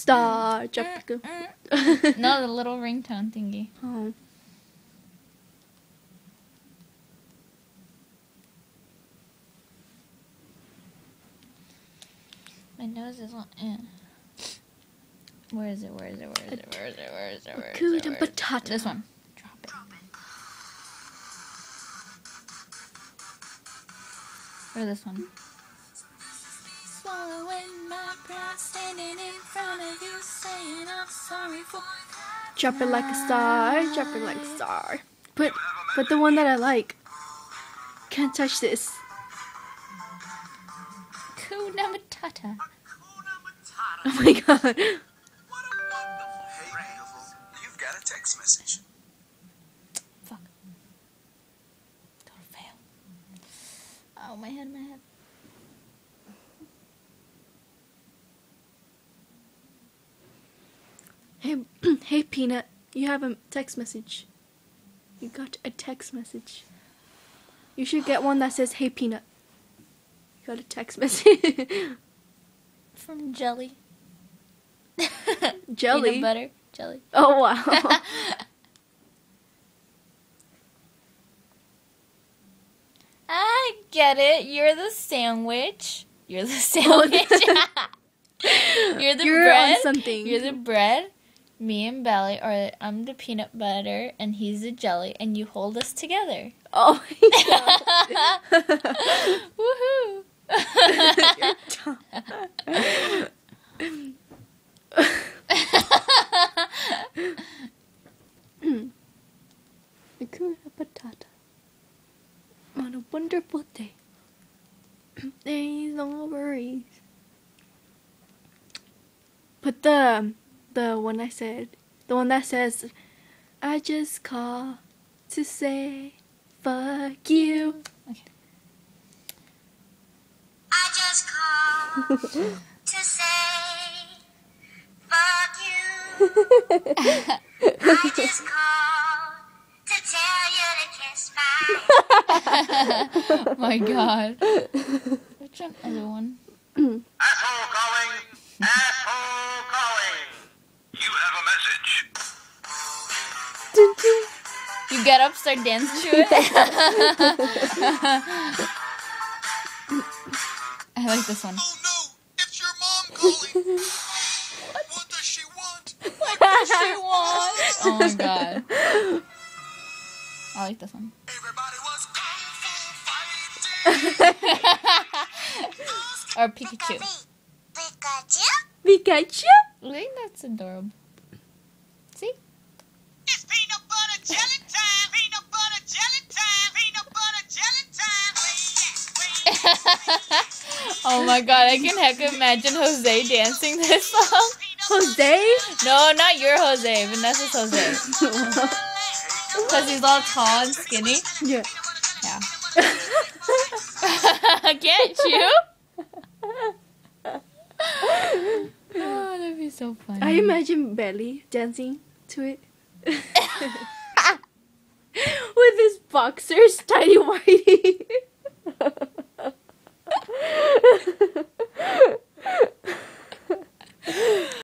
star. Drop like a... No, the little ringtone thingy. Oh. My nose is on. Where is it? Hakuna Matata. This one. Drop it. Or this one. Swallowing my pride, standing in front of you, saying I'm sorry for. Drop it like a star. Drop it like a star. Put the one that I like. Can't touch this. Hakuna Matata. Oh my god. What a wonderful. Hey, beautiful. You've got a text message. Fuck. Don't fail. Oh, my head. Hey Peanut, you have a text message. You got a text message. You should get one that says, "Hey Peanut." You got a text message. From Jelly. Jelly? Peanut butter. Jelly. Oh wow. I get it. You're the sandwich. You're the sandwich. You're the You're bread. on something. You're the bread. Me and Belly, or I'm the peanut butter, and he's the jelly, and you hold us together. Oh my god. Woohoo! Hakuna Matata. On a wonderful day. There's no worries. Put the one I said. The one that says, "I just call to say fuck you." Okay. I just called to say fuck you. I just called to tell you to kiss bye. My god. Which one? Other one? Asshole calling. Asshole calling. You have a message. You get up, start dancing to it. I like this one. Oh no, it's your mom calling. What does she want? What does she want? Oh my god. I like this one. Everybody was kung fu fighting. Or Pikachu. Pikachu? Pikachu? I think that's adorable. See? It's peanut butter jelly time. Peanut butter jelly time. Peanut butter jelly time. Oh my god, I can heck imagine Jose dancing this song. Jose? No, not your Jose. Vanessa's Jose. Because he's all tall and skinny. Yeah. Yeah. Can't you? Oh, that'd be so funny. I imagine Belly dancing to it. With his boxers, tiny whitey.